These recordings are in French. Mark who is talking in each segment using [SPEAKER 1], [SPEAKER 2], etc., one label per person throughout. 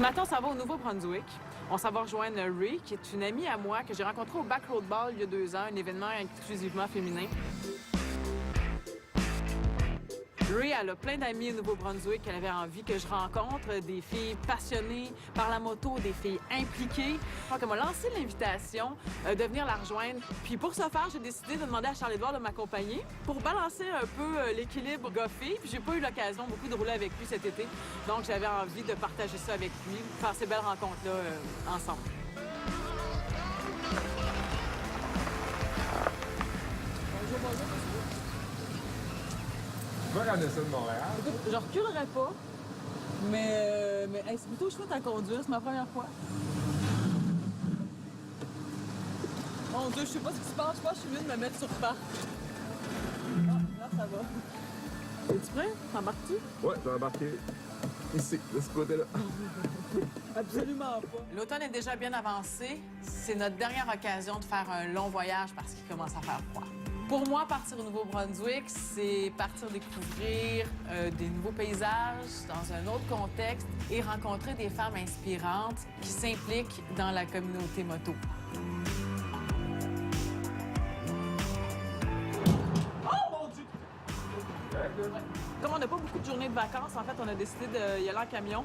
[SPEAKER 1] Ce matin, on s'en va au Nouveau-Brunswick. On s'en va rejoindre Ray, qui est une amie à moi que j'ai rencontrée au Backroad Ball il y a 2 ans, un événement exclusivement féminin. Ray, elle a plein d'amis au Nouveau-Brunswick qu'elle avait envie que je rencontre, des filles passionnées par la moto, des filles impliquées. Donc, elle m'a lancé l'invitation de venir la rejoindre. Puis pour ce faire, j'ai décidé de demander à Charles-Édouard de m'accompagner pour balancer un peu l'équilibre gars-fille. Puis j'ai pas eu l'occasion beaucoup de rouler avec lui cet été. Donc j'avais envie de partager ça avec lui, faire ces belles rencontres-là ensemble. Bonjour, bonjour, monsieur.
[SPEAKER 2] Tu vas ramener ça de Montréal?
[SPEAKER 1] Écoute, je reculerais pas, mais hey, c'est plutôt chouette à conduire, c'est ma première fois. Mon Dieu, je sais pas ce qui se passe, je pense que je suis mieux de me mettre sur parc. Ah, là, ça va. Es-tu prêt? T'embarques-tu?
[SPEAKER 2] Ouais, je vais embarquer ici, de ce côté-là.
[SPEAKER 1] Absolument pas. L'automne est déjà bien avancé. C'est notre dernière occasion de faire un long voyage parce qu'il commence à faire froid. Pour moi, partir au Nouveau-Brunswick, c'est partir découvrir des nouveaux paysages dans un autre contexte et rencontrer des femmes inspirantes qui s'impliquent dans la communauté moto. Oh mon Dieu! Comme on n'a pas beaucoup de journées de vacances, en fait, on a décidé d'y aller en camion.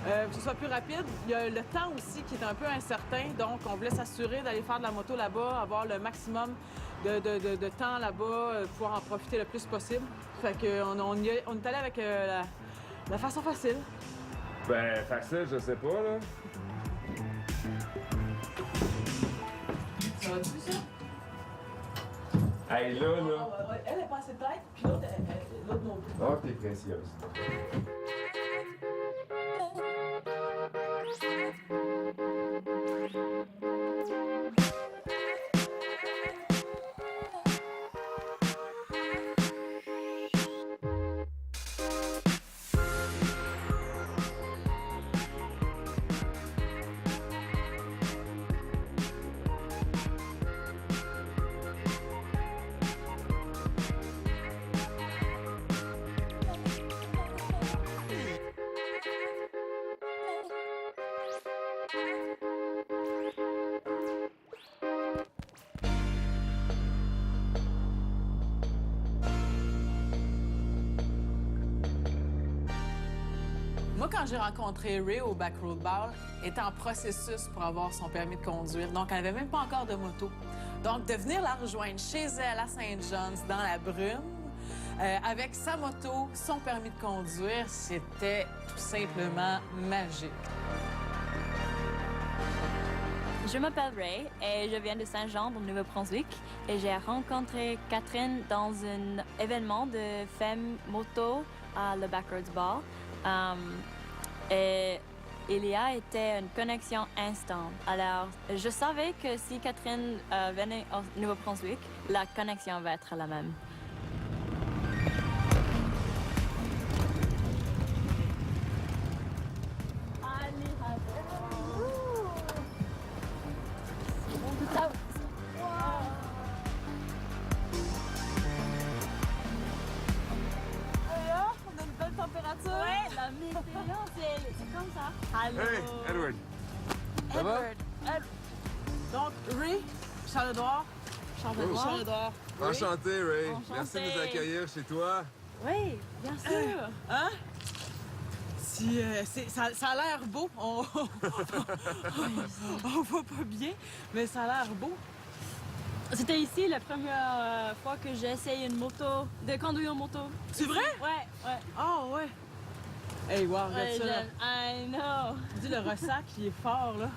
[SPEAKER 1] Que ce soit plus rapide. Il y a le temps aussi qui est un peu incertain, donc on voulait s'assurer d'aller faire de la moto là-bas, avoir le maximum de temps là-bas, pouvoir en profiter le plus possible. Fait qu'on est allé avec la façon facile.
[SPEAKER 2] Ben, facile, je sais pas, là.
[SPEAKER 1] Ça va-tu, ça?
[SPEAKER 2] Hey, là, là.
[SPEAKER 1] Elle est pas assez tête, puis l'autre non plus.
[SPEAKER 2] Oh, t'es précieuse.
[SPEAKER 1] Moi, quand j'ai rencontré Ray au Backroad Ball, elle était en processus pour avoir son permis de conduire. Donc, elle n'avait même pas encore de moto. Donc, de venir la rejoindre chez elle à Saint-John's, dans la brume, avec sa moto, son permis de conduire, c'était tout simplement magique.
[SPEAKER 3] Je m'appelle Ray et je viens de Saint-Jean, dans le Nouveau-Brunswick. Et j'ai rencontré Catherine dans un événement de femmes moto à le Backroads Ball. Et il y a été une connexion instante. Alors, je savais que si Catherine venait au Nouveau-Brunswick, la connexion va être la même.
[SPEAKER 1] Température?
[SPEAKER 3] Ouais, la météo, c'est comme ça. Allô?
[SPEAKER 2] Hey, Edward. Ça va?
[SPEAKER 1] Donc, Ray, Charles-Édouard. Charles-Édouard.
[SPEAKER 2] Enchanté, Ray.
[SPEAKER 3] Enchanté.
[SPEAKER 2] Merci de nous accueillir chez toi.
[SPEAKER 3] Oui, bien sûr.
[SPEAKER 1] Hein? Si, ça a l'air beau. On voit pas bien, mais ça a l'air beau.
[SPEAKER 3] C'était ici la première fois que j'ai essayé une moto, de conduire une moto.
[SPEAKER 1] C'est vrai?
[SPEAKER 3] Ouais.
[SPEAKER 1] Ah ouais. Hey, wow, regarde ça. Là.
[SPEAKER 3] I know.
[SPEAKER 1] Tu dis le ressac, il est fort, là.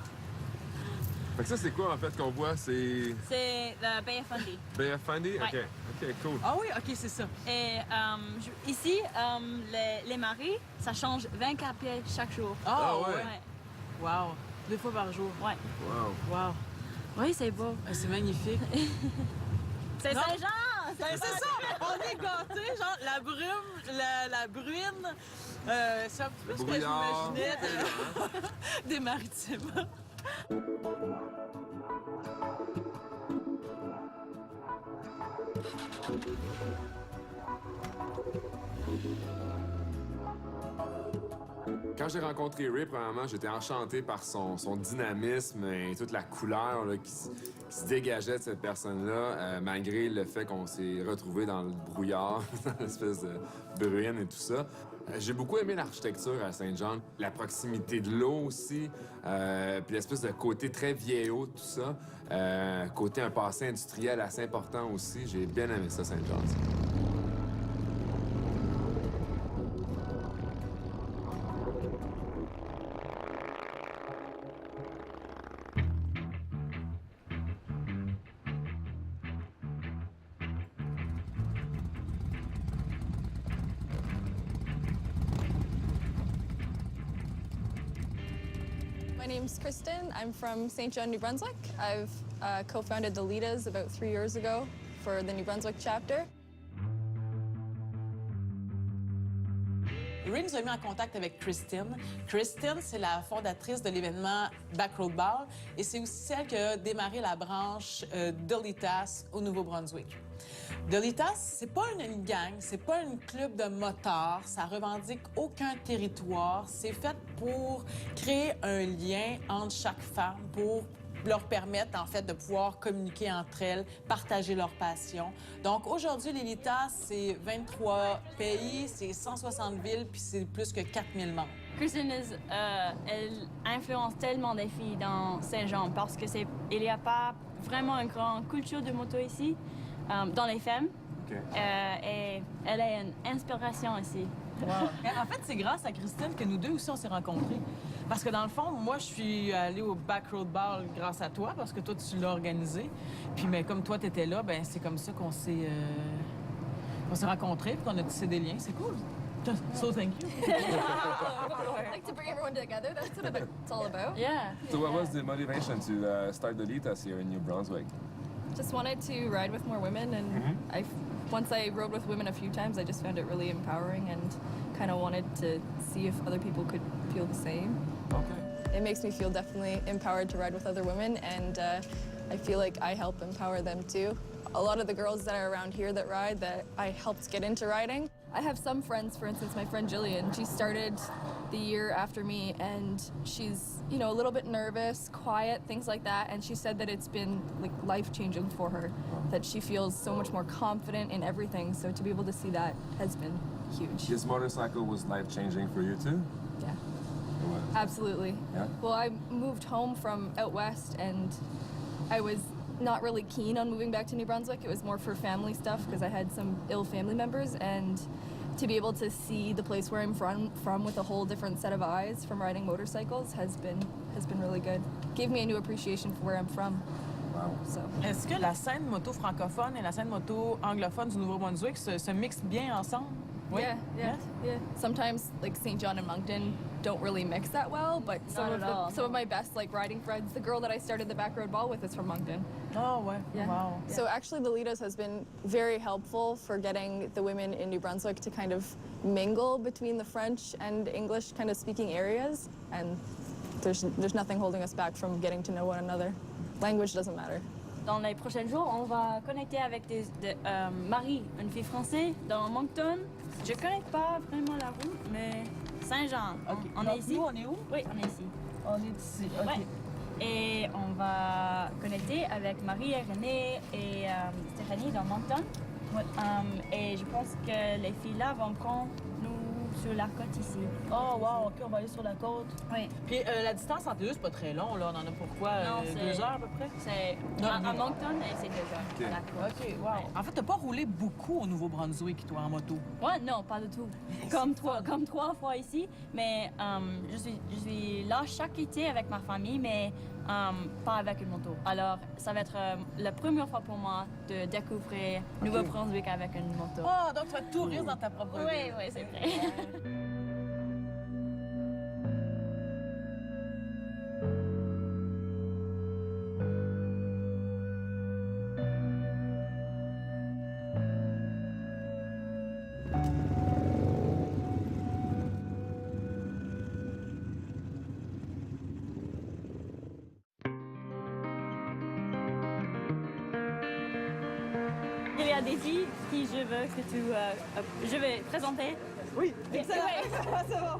[SPEAKER 2] Fait que ça, c'est quoi, en fait, qu'on voit? C'est
[SPEAKER 3] C'est le BF Fundy.
[SPEAKER 2] BF Fundy?
[SPEAKER 3] Ouais.
[SPEAKER 2] OK. OK, cool.
[SPEAKER 1] Ah oui, OK, c'est ça.
[SPEAKER 3] Et ici, les maris, ça change 24 pieds chaque jour.
[SPEAKER 2] Ah ouais?
[SPEAKER 1] Wow. 2 fois par jour.
[SPEAKER 3] Ouais.
[SPEAKER 2] Wow.
[SPEAKER 1] Wow.
[SPEAKER 3] Oui, c'est beau.
[SPEAKER 1] C'est magnifique.
[SPEAKER 3] C'est
[SPEAKER 1] Non.
[SPEAKER 3] Saint-Jean!
[SPEAKER 1] Ben, c'est ça! On est gâtés, genre la brume, la bruine. C'est un petit peu ce que je
[SPEAKER 2] Brouillard.
[SPEAKER 1] m'imaginais des maritimes.
[SPEAKER 2] Quand j'ai rencontré Ray, premièrement, j'étais enchanté par son dynamisme et toute la couleur là, qui se dégageait de cette personne-là, malgré le fait qu'on s'est retrouvés dans le brouillard, dans l'espèce de bruine et tout ça. J'ai beaucoup aimé l'architecture à Saint-John, la proximité de l'eau aussi, puis l'espèce de côté très vieillot, tout ça. Côté un passé industriel assez important aussi. J'ai bien aimé ça, Saint-John.
[SPEAKER 4] My name's Kristen. I'm from St. John, New Brunswick. I've co-founded the Litas about 3 years ago for the New Brunswick chapter.
[SPEAKER 1] Ray nous a mis en contact avec Christine. Christine, c'est la fondatrice de l'événement Backroad Ball et c'est aussi celle qui a démarré la branche Dolitas au Nouveau-Brunswick. Dolitas, c'est pas une gang, c'est pas un club de motards, ça revendique aucun territoire. C'est fait pour créer un lien entre chaque femme, pour leur permettre, en fait, de pouvoir communiquer entre elles, partager leur passion. Donc, aujourd'hui, l'Elita, c'est 23 pays, c'est 160 villes, puis c'est plus que 4000 membres.
[SPEAKER 3] Kristen, elle influence tellement des filles dans Saint-Jean parce que il n'y a pas vraiment une grande culture de moto ici, dans les femmes.
[SPEAKER 2] Okay.
[SPEAKER 3] Et elle est une inspiration ici.
[SPEAKER 1] Wow. En fait, c'est grâce à Christine que nous deux aussi, on s'est rencontrés. Parce que dans le fond, moi, je suis allée au Backroad Ball grâce à toi, parce que toi, tu l'as organisé. Puis, mais comme toi, tu étais là, ben c'est comme ça qu'on s'est rencontrés, puis qu'on a tissé des liens. C'est cool. So thank you.
[SPEAKER 4] Like to bring everyone together, that's what it's all about.
[SPEAKER 3] Yeah.
[SPEAKER 2] So what was the motivation to start the Litas here in New Brunswick?
[SPEAKER 4] Just wanted to ride with more women, and once I rode with women a few times, I just found it really empowering and kind of wanted to see if other people could feel the same.
[SPEAKER 2] Okay.
[SPEAKER 4] It makes me feel definitely empowered to ride with other women, and I feel like I help empower them too. A lot of the girls that are around here that ride that I helped get into riding. I have some friends, for instance, my friend Jillian, she started the year after me, and she's, you know, a little bit nervous, quiet, things like that, and she said that it's been like life-changing for her, that she feels so much more confident in everything, so to be able to see that has been huge.
[SPEAKER 2] This motorcycle was life-changing for you too?
[SPEAKER 4] Yeah.
[SPEAKER 2] It was.
[SPEAKER 4] Absolutely.
[SPEAKER 2] Yeah?
[SPEAKER 4] Well, I moved home from out west, and I was not really keen on moving back to New Brunswick. It was more for family stuff because I had some ill family members, and to be able to see the place where I'm from with a whole different set of eyes from riding motorcycles has been really good. Gave me a new appreciation for where I'm from.
[SPEAKER 2] Wow.
[SPEAKER 4] So.
[SPEAKER 1] Est-ce que la scène moto francophone et la scène moto anglophone du Nouveau-Brunswick se mixent bien ensemble? Oui?
[SPEAKER 4] Yeah. Sometimes like St. John and Moncton don't really mix that well, but some of my best like riding friends, the girl that I started the Backroad Ball with is from Moncton.
[SPEAKER 1] Oh, ouais.
[SPEAKER 4] Yeah.
[SPEAKER 1] Wow.
[SPEAKER 4] So actually the Litas has been very helpful for getting the women in New Brunswick to kind of mingle between the French and English kind of speaking areas, and there's nothing holding us back from getting to know one another. Language doesn't matter.
[SPEAKER 3] Dans les prochains jours, on va connecter avec Marie, une fille française, dans Moncton. Je connais pas vraiment la route, mais Saint-Jean.
[SPEAKER 1] OK.
[SPEAKER 3] On
[SPEAKER 1] Donc,
[SPEAKER 3] est ici?
[SPEAKER 1] nous, on est où?
[SPEAKER 3] Oui, on est ici.
[SPEAKER 1] On est ici. OK.
[SPEAKER 3] Ouais. Et on va connecter avec Marie et René et Stéphanie dans Moncton.
[SPEAKER 1] Ouais.
[SPEAKER 3] Et je pense que les filles là vont prendre nous sur la côte ici.
[SPEAKER 1] Oh, wow, OK, on va aller sur la côte.
[SPEAKER 3] Oui.
[SPEAKER 1] Puis la distance entre les deux, c'est pas très long, là. On en a pour quoi?
[SPEAKER 3] Non,
[SPEAKER 1] 2 heures à peu près?
[SPEAKER 3] C'est
[SPEAKER 1] Non,
[SPEAKER 3] à
[SPEAKER 1] non.
[SPEAKER 3] Moncton et c'est 2 heures
[SPEAKER 2] OK.
[SPEAKER 3] à la côte.
[SPEAKER 1] OK, wow. En fait, t'as pas roulé beaucoup au Nouveau-Brunswick, toi, en moto.
[SPEAKER 3] Ouais, non, pas du tout. Comme 3 fois ici, mais je suis là chaque été avec ma famille, mais pas avec une moto. Alors, ça va être la première fois pour moi de découvrir Nouveau-Brunswick avec une moto.
[SPEAKER 1] Oh, donc tu vas être touriste dans ta propre ville.
[SPEAKER 3] Oui, c'est vrai. Il y a des filles qui je veux que je vais présenter.
[SPEAKER 1] Oui, excellent.
[SPEAKER 3] Ouais.
[SPEAKER 1] C'est bon.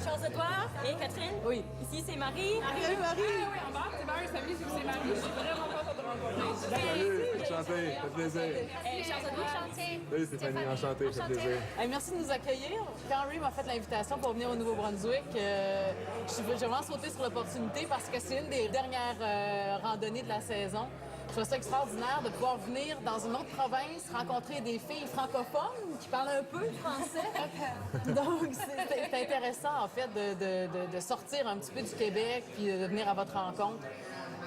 [SPEAKER 3] Charles-Édouard et Catherine.
[SPEAKER 1] Oui.
[SPEAKER 3] Ici, c'est Marie.
[SPEAKER 1] Marie.
[SPEAKER 5] Oui, en bas, c'est Marie, salut, c'est Marie. Je suis vraiment contente de te rencontrer.
[SPEAKER 2] Salut, enchanté, ça fait plaisir.
[SPEAKER 3] Charles-Édouard.
[SPEAKER 2] Salut Stéphanie, enchanté, ça fait plaisir.
[SPEAKER 1] Hey, merci de nous accueillir. Quand Ray m'a fait l'invitation pour venir au Nouveau-Brunswick, j'ai vraiment sauté sur l'opportunité parce que c'est une des dernières randonnées de la saison. Je trouve ça extraordinaire de pouvoir venir dans une autre province, rencontrer des filles francophones qui parlent un peu français. Donc, c'est intéressant, en fait, de sortir un petit peu du Québec puis de venir à votre rencontre.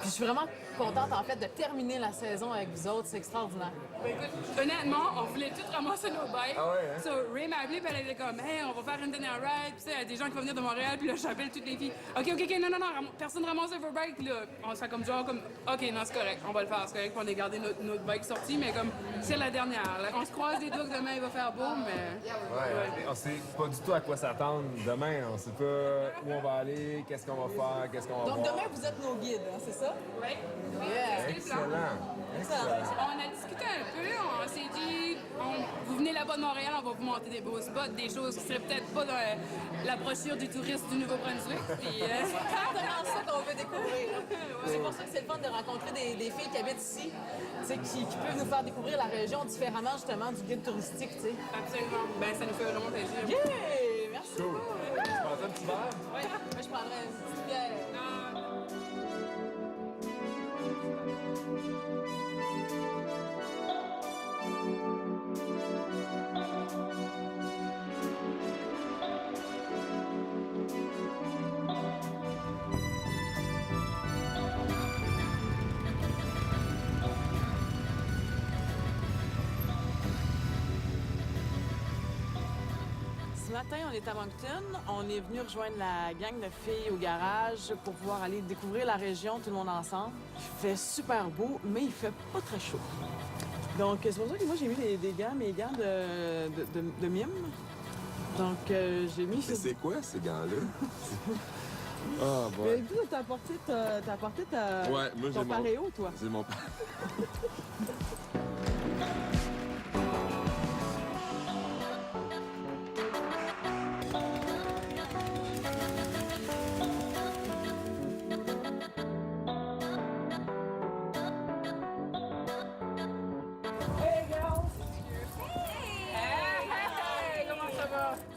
[SPEAKER 1] Puis je suis vraiment contente, en fait, de terminer la saison avec vous autres. C'est extraordinaire.
[SPEAKER 5] Ben, écoute, honnêtement, on voulait tous ramasser nos bikes.
[SPEAKER 2] Ah ouais, hein?
[SPEAKER 5] So, Ray m'a appelé, puis elle était comme, hey, on va faire une dernière ride. Puis, il y a des gens qui vont venir de Montréal, puis là, j'appelle toutes les filles. OK, non, personne ramasse vos bikes. Puis là, on se fait comme genre, OK, non, c'est correct, on va le faire, c'est correct, puis on a gardé notre bike sortie, mais comme, c'est la dernière. Là. On se croise les doigts que demain, il va faire beau, mais.
[SPEAKER 2] Ouais, on sait pas du tout à quoi s'attendre demain. On sait pas où on va aller, qu'est-ce qu'on va faire, qu'est-ce qu'on va
[SPEAKER 1] Donc,
[SPEAKER 2] voir.
[SPEAKER 1] demain, vous êtes nos guides, hein, c'est ça?
[SPEAKER 5] Oui.
[SPEAKER 1] Yeah.
[SPEAKER 2] Excellent.
[SPEAKER 5] On a discuté un peu, on s'est dit, vous venez là-bas de Montréal, on va vous monter des beaux spots, des choses qui seraient peut-être pas dans la brochure du touriste du Nouveau-Brunswick. Puis,
[SPEAKER 1] C'est exactement ça qu'on veut découvrir. C'est pour ça que c'est le fun de rencontrer des filles qui habitent ici, tu sais, qui peuvent nous faire découvrir la région différemment justement du guide touristique. Tu sais.
[SPEAKER 5] absolument. Ben, ça nous fait vraiment plaisir.
[SPEAKER 1] Yeah! Merci
[SPEAKER 2] Cool.
[SPEAKER 1] beaucoup.
[SPEAKER 2] Tu prends un petit verre?
[SPEAKER 1] Oui, moi je prendrais une petite bière. Ce matin, on est à Moncton. On est venu rejoindre la gang de filles au garage pour pouvoir aller découvrir la région, tout le monde ensemble. Il fait super beau, mais il fait pas très chaud. Donc, c'est pour ça que moi, j'ai mis mes gants de mime. Donc, j'ai mis...
[SPEAKER 2] Mais c'est quoi ces gants-là? Ah,
[SPEAKER 1] Mais toi, t'as apporté
[SPEAKER 2] Ouais, moi j'ai
[SPEAKER 1] ton
[SPEAKER 2] mon...
[SPEAKER 1] paréo, toi.
[SPEAKER 2] J'ai mon...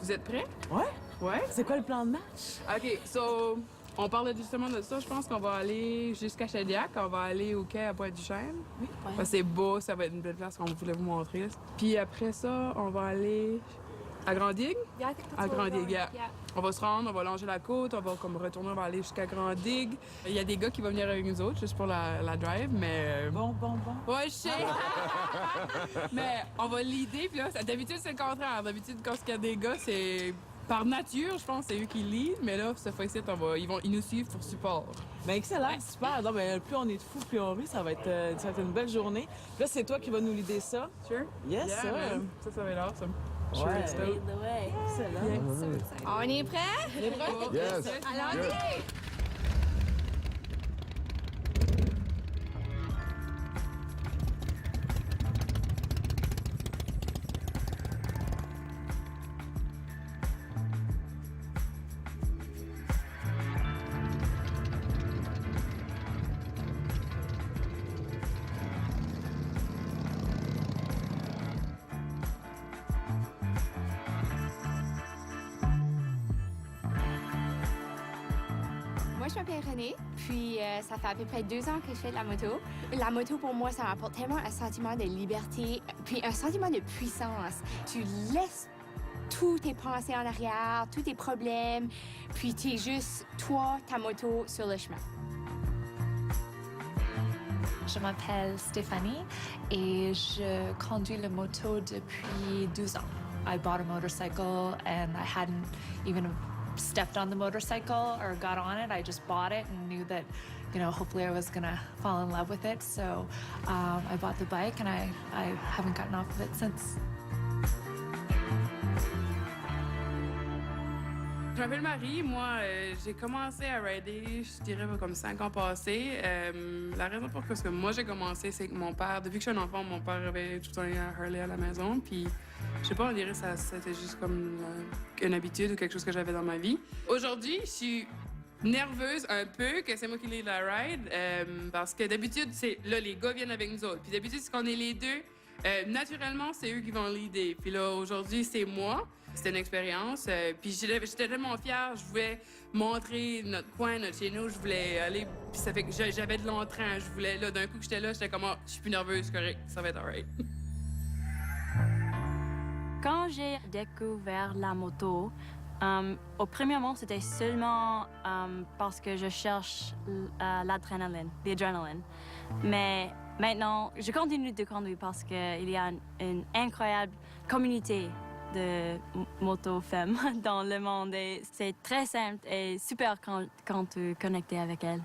[SPEAKER 5] Vous êtes prêts?
[SPEAKER 1] Ouais?
[SPEAKER 5] Ouais.
[SPEAKER 1] C'est quoi le plan de match?
[SPEAKER 5] OK, so, on parlait justement de ça. Je pense qu'on va aller jusqu'à Shediac. On va aller au quai à Bois-du-Chêne.
[SPEAKER 1] Oui.
[SPEAKER 5] C'est beau, ça va être une belle place qu'on voulait vous montrer. Puis après ça, on va aller à Grand-Digue.
[SPEAKER 6] Yeah, I think that's
[SPEAKER 5] À
[SPEAKER 6] where we're
[SPEAKER 5] Grand-Digue,
[SPEAKER 6] going.
[SPEAKER 5] yeah.
[SPEAKER 6] Yeah.
[SPEAKER 5] On va se rendre, on va longer la côte, on va comme retourner, on va aller jusqu'à Grand-Digue. Il y a des gars qui vont venir avec nous autres juste pour la drive, mais...
[SPEAKER 1] Bon.
[SPEAKER 5] Ouais, je sais! Mais on va l'aider, puis là, d'habitude, c'est le contraire. D'habitude, quand il y a des gars, c'est... Par nature, je pense, c'est eux qui lead, mais là, cette fois-ci, ils nous suivent pour support.
[SPEAKER 1] Ben excellent, super. Non, ben, plus on est de fous, plus on rit. Ça va être une belle journée. Puis là, c'est toi qui vas nous l'aider ça.
[SPEAKER 5] Sure?
[SPEAKER 1] Yes,
[SPEAKER 5] Yeah,
[SPEAKER 1] sir.
[SPEAKER 5] man. Ça va être awesome. Sure,
[SPEAKER 1] Ouais.
[SPEAKER 5] it's dope.
[SPEAKER 1] Excellent.
[SPEAKER 6] On est prêts?
[SPEAKER 2] Yes!
[SPEAKER 6] Alors,
[SPEAKER 2] Good.
[SPEAKER 6] OK! Moi, je m'appelle Renée, puis ça fait à peu près 2 ans que je fais de la moto. La moto, pour moi, ça m'apporte tellement un sentiment de liberté, puis un sentiment de puissance. Tu laisses tous tes pensées en arrière, tous tes problèmes, puis tu es juste toi, ta moto, sur le chemin.
[SPEAKER 7] Je m'appelle Stéphanie et je conduis la moto depuis 12 ans. I bought a motorcycle and I hadn't even stepped on the motorcycle or got on it. I just bought it and knew that, hopefully I was gonna fall in love with it. So I bought the bike and I haven't gotten off of it since.
[SPEAKER 5] Je m'appelle Marie. Moi, j'ai commencé à rider, je dirais, comme 5 ans passés. La raison pour laquelle moi j'ai commencé, c'est que mon père, depuis que je suis un enfant, mon père avait tout le temps un Harley à la maison. Puis Je sais pas, on dirait que c'était juste comme une habitude ou quelque chose que j'avais dans ma vie. Aujourd'hui, je suis nerveuse un peu que c'est moi qui lead la ride parce que d'habitude, c'est là, les gars viennent avec nous autres. Puis d'habitude, c'est qu'on est les deux. Naturellement, c'est eux qui vont leader. Puis là, aujourd'hui, c'est moi. C'était une expérience. Puis j'étais tellement fière. Je voulais montrer notre coin, notre chez nous. Je voulais aller. Puis ça fait que j'avais de l'entrain. Je voulais, là, d'un coup que j'étais là, j'étais comme, oh, je suis plus nerveuse, correct. Ça va être alright.
[SPEAKER 3] Quand j'ai découvert la moto, au premier moment, c'était seulement parce que je cherche l'adrénaline. Mais maintenant, je continue de conduire parce qu'il y a une incroyable communauté de moto-femmes dans le monde. Et c'est très simple et super quand tu es connecté avec elles.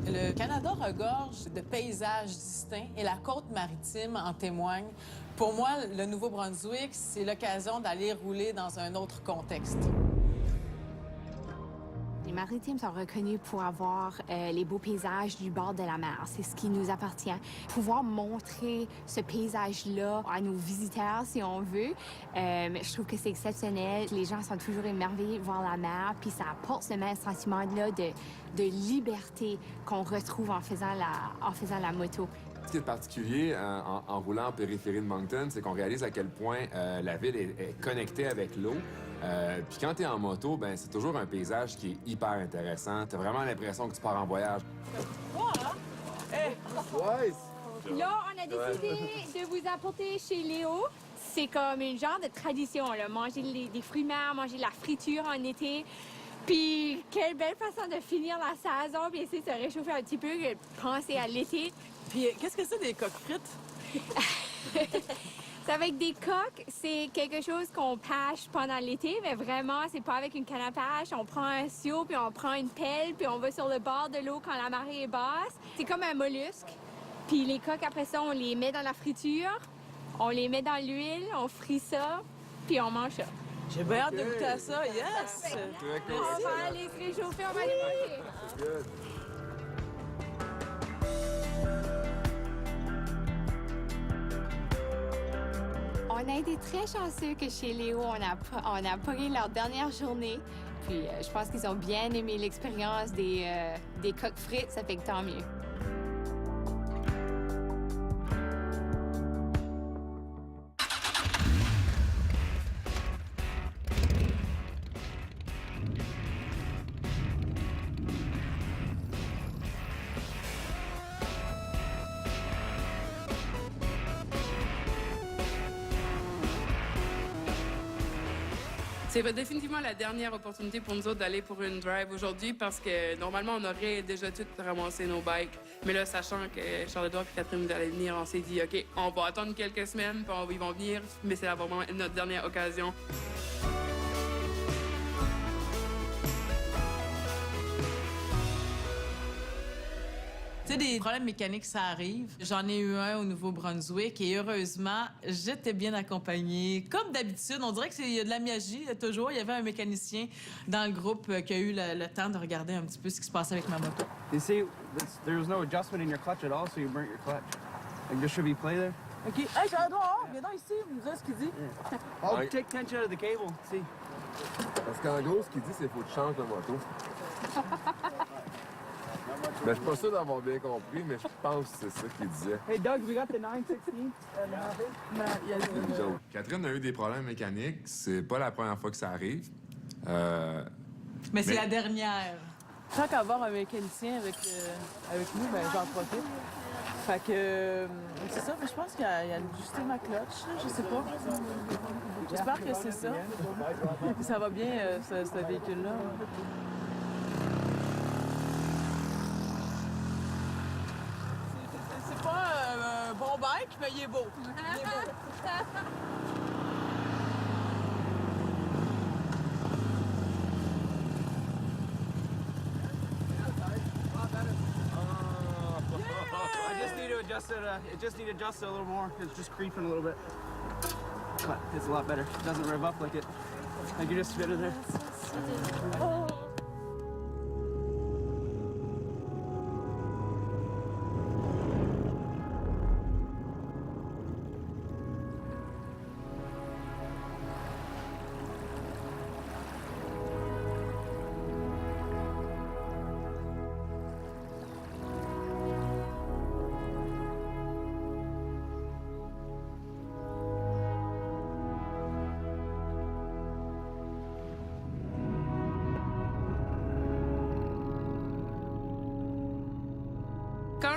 [SPEAKER 1] Le Canada regorge de paysages distincts et la côte maritime en témoigne. Pour moi, le Nouveau-Brunswick, c'est l'occasion d'aller rouler dans un autre contexte.
[SPEAKER 6] Les Maritimes sont reconnus pour avoir les beaux paysages du bord de la mer. C'est ce qui nous appartient. Pouvoir montrer ce paysage-là à nos visiteurs, si on veut, je trouve que c'est exceptionnel. Les gens sont toujours émerveillés de voir la mer, puis ça apporte ce même sentiment-là de liberté qu'on retrouve en faisant la moto.
[SPEAKER 2] Ce qui est particulier en roulant en périphérie de Moncton, c'est qu'on réalise à quel point la ville est connectée avec l'eau. Puis quand tu es en moto, ben c'est toujours un paysage qui est hyper intéressant. Tu as vraiment l'impression que tu pars en voyage.
[SPEAKER 6] Là, on a décidé de vous apporter chez Léo. C'est comme une genre de tradition, là. Manger des fruits de mer, manger de la friture en été. Puis, quelle belle façon de finir la saison, puis essayer de se réchauffer un petit peu, que de penser à l'été.
[SPEAKER 1] Puis, qu'est-ce que c'est des coques frites?
[SPEAKER 6] C'est avec des coques, c'est quelque chose qu'on pêche pendant l'été, mais vraiment, c'est pas avec une canne à pêche. On prend un seau, puis on prend une pelle, puis on va sur le bord de l'eau quand la marée est basse. C'est comme un mollusque. Puis les coques, après ça, on les met dans la friture, on les met dans l'huile, on frit ça, puis on mange ça.
[SPEAKER 1] J'ai bien hâte de goûter à ça, yes!
[SPEAKER 6] On va aller se réchauffer, on va aller manger. On a été très chanceux que chez Léo, on a pogné leur dernière journée. Puis je pense qu'ils ont bien aimé l'expérience des coques frites, ça fait que tant mieux.
[SPEAKER 5] C'est définitivement la dernière opportunité pour nous autres d'aller pour une drive aujourd'hui parce que normalement, on aurait déjà tout ramassé nos bikes. Mais là, sachant que Charles-Édouard et Catherine allaient venir, on s'est dit, OK, on va attendre quelques semaines, puis ils vont venir, mais c'est vraiment notre dernière occasion.
[SPEAKER 1] Tu sais, des problèmes mécaniques, ça arrive. J'en ai eu un au Nouveau-Brunswick et heureusement, j'étais bien accompagnée. Comme d'habitude, on dirait qu'il y a de la magie toujours. Il y avait un mécanicien dans le groupe qui a eu le temps de regarder un petit peu ce qui se passait avec ma moto.
[SPEAKER 8] You see, there was no adjustment in your clutch at all, so you burnt your clutch. Like, there should be play there.
[SPEAKER 1] OK. Hey, Charles-Édouard, viens donc ici, vous me dire ce qu'il dit.
[SPEAKER 8] Oh,
[SPEAKER 2] Ouais.
[SPEAKER 8] take tension out of the cable. See.
[SPEAKER 2] Parce qu'en gros, ce qu'il dit, c'est qu'il faut que tu changes de moto. Ben, je suis pas sûr d'avoir bien compris, mais je pense que c'est ça qu'il disait.
[SPEAKER 8] Hey, Doug, we got the 916.
[SPEAKER 2] Catherine a eu des problèmes mécaniques. C'est pas la première fois que ça arrive.
[SPEAKER 1] Mais c'est la dernière. Tant qu'avoir un mécanicien avec nous, ben j'en profite. Fait que c'est ça, mais je pense qu'il a ajusté ma clutch, je sais pas. J'espère que c'est ça. Que ça va bien, ce véhicule-là. C'est pas un bon bike, mais il est beau. Il est beau.
[SPEAKER 8] It just need adjusted a little more. It's just creeping a little bit. But it's a lot better. It doesn't rev up like you just spit it there.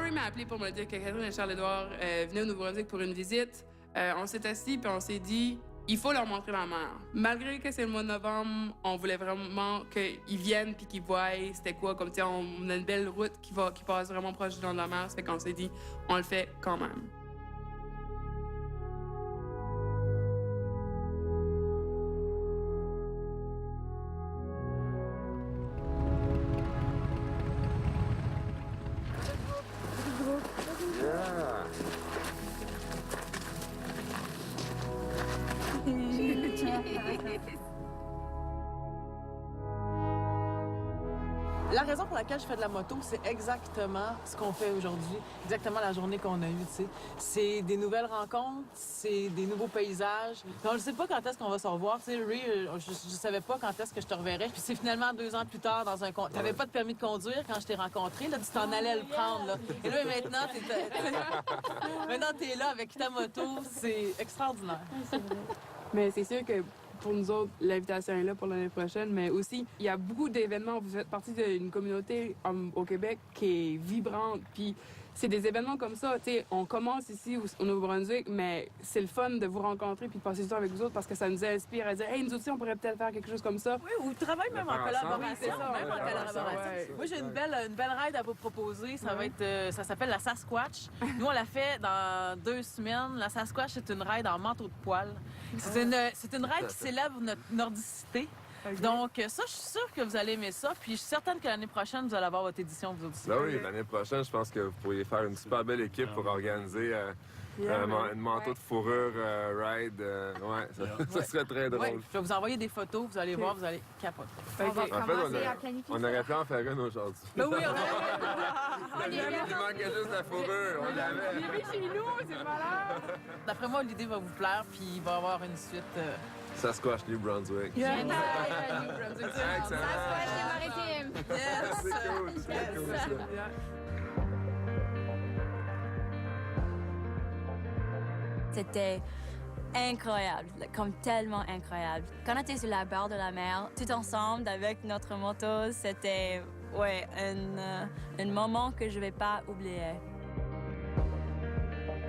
[SPEAKER 5] Ray m'a appelé pour me dire que Catherine et Charles-Édouard venaient au Nouveau-Brunswick pour une visite. On s'est assis puis on s'est dit, il faut leur montrer la mer. Malgré que c'est le mois de novembre, on voulait vraiment qu'ils viennent puis qu'ils voient c'était quoi. Comme tu sais, on a une belle route qui passe vraiment proche du long de la mer. Ça fait qu'on s'est dit, on le fait quand même.
[SPEAKER 1] La raison pour laquelle je fais de la moto, c'est exactement ce qu'on fait aujourd'hui, exactement la journée qu'on a eue, tu sais. C'est des nouvelles rencontres, c'est des nouveaux paysages. Puis on ne sait pas quand est-ce qu'on va se revoir, tu sais. Ray, je savais pas quand est-ce que je te reverrais. Puis c'est finalement 2 ans plus tard dans un... T'avais pas de permis de conduire quand je t'ai rencontré, là, tu t'en allais le prendre, là. Et là, maintenant, t'es là avec ta moto, c'est extraordinaire.
[SPEAKER 5] Mais c'est sûr que pour nous autres, l'invitation est là pour l'année prochaine, mais aussi, il y a beaucoup d'événements. Vous faites partie d'une communauté au Québec qui est vibrante, puis c'est des événements comme ça. Tu sais, on commence ici au Nouveau-Brunswick, mais c'est le fun de vous rencontrer puis de passer du temps avec vous autres parce que ça nous inspire à dire « Hey, nous aussi, on pourrait peut-être faire quelque chose comme ça. »
[SPEAKER 1] Oui, ou travaille même en collaboration.
[SPEAKER 5] c'est ça,
[SPEAKER 1] Même en collaboration.
[SPEAKER 5] ouais.
[SPEAKER 1] Moi, j'ai une belle ride à vous proposer. Ça va être, ça s'appelle la Sasquatch. Nous, on l'a fait dans 2 semaines. La Sasquatch, c'est une ride en manteau de poil. C'est une ride qui célèbre notre nordicité. Okay. Donc, ça, je suis sûre que vous allez aimer ça. Puis, je suis certaine que l'année prochaine, vous allez avoir votre édition, vous aussi.
[SPEAKER 2] Ben oui, l'année prochaine, je pense que vous pourriez faire une super belle équipe pour organiser une manteau de fourrure ride. Ça serait très drôle.
[SPEAKER 1] Ouais. Je vais vous envoyer des photos, vous allez voir, vous allez capoter.
[SPEAKER 6] On va commencer à planifier
[SPEAKER 2] on aurait pu en faire une aujourd'hui.
[SPEAKER 1] Ben oui, on aurait.
[SPEAKER 2] Il manquait juste la fourrure, on l'avait.
[SPEAKER 5] Il est chez nous, c'est malade!
[SPEAKER 1] D'après moi, l'idée va vous plaire, puis il va y avoir une suite.
[SPEAKER 2] Sasquatch New Brunswick.
[SPEAKER 6] Excellent.
[SPEAKER 2] Excellent.
[SPEAKER 6] Sasquatch des Maritimes.
[SPEAKER 1] Yes!
[SPEAKER 2] C'est cool, ça.
[SPEAKER 3] C'était incroyable, comme tellement incroyable. Quand on était sur la barre de la mer, tout ensemble avec notre moto, c'était un moment que je ne vais pas oublier.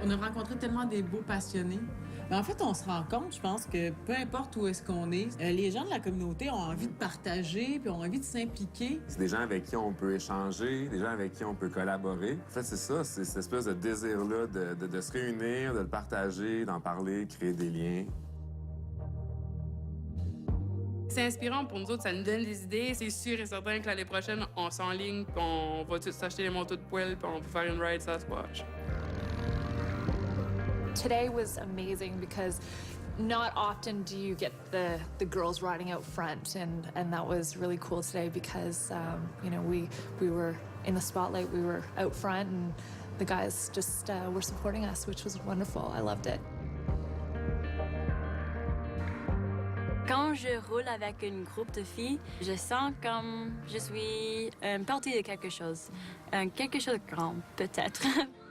[SPEAKER 1] On a rencontré tellement des beaux passionnés. Mais en fait, on se rend compte, je pense, que peu importe où est-ce qu'on est, les gens de la communauté ont envie de partager puis ont envie de s'impliquer.
[SPEAKER 2] C'est des gens avec qui on peut échanger, des gens avec qui on peut collaborer. En fait, c'est ça, c'est cette espèce de désir-là de se réunir, de le partager, d'en parler, créer des liens.
[SPEAKER 5] C'est inspirant pour nous autres, ça nous donne des idées. C'est sûr et certain que l'année prochaine, on s'enligne, puis on va tous s'acheter des manteaux de poêle, puis on peut faire une ride Sasquatch.
[SPEAKER 7] Today was amazing because not often do you get the girls riding out front, and that was really cool today because you know, we were in the spotlight, we were out front, and the guys just were supporting us, which was wonderful. I loved it.
[SPEAKER 3] Quand je roule avec un groupe de filles, je sens comme je suis partie de quelque chose de grand, peut-être.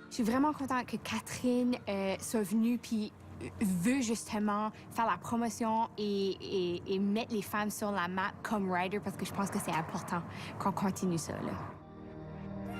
[SPEAKER 6] Je suis vraiment contente que Catherine soit venue puis veut justement faire la promotion et mettre les femmes sur la map comme rider parce que je pense que c'est important qu'on continue ça, là.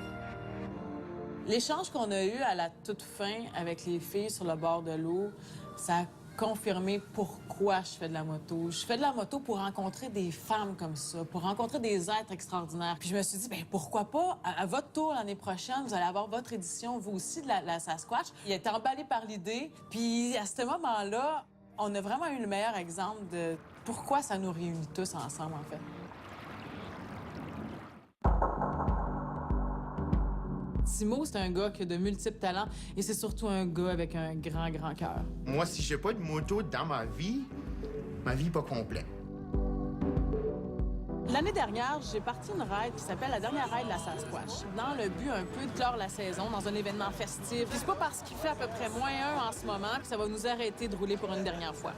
[SPEAKER 1] L'échange qu'on a eu à la toute fin avec les filles sur le bord de l'eau, ça a confirmé pourquoi je fais de la moto. Je fais de la moto pour rencontrer des femmes comme ça, pour rencontrer des êtres extraordinaires. Puis je me suis dit, bien, pourquoi pas, à votre tour l'année prochaine, vous allez avoir votre édition, vous aussi, de la Sasquatch. Il a été emballé par l'idée. Puis à ce moment-là, on a vraiment eu le meilleur exemple de pourquoi ça nous réunit tous ensemble, en fait. Timo, c'est un gars qui a de multiples talents et c'est surtout un gars avec un grand, grand cœur.
[SPEAKER 9] Moi, si j'ai pas de moto dans ma vie n'est pas complète.
[SPEAKER 1] L'année dernière, j'ai parti une ride qui s'appelle la dernière ride de la Sasquatch, dans le but un peu de clore la saison, dans un événement festif. Puis c'est pas parce qu'il fait à peu près -1 en ce moment que ça va nous arrêter de rouler pour une dernière fois.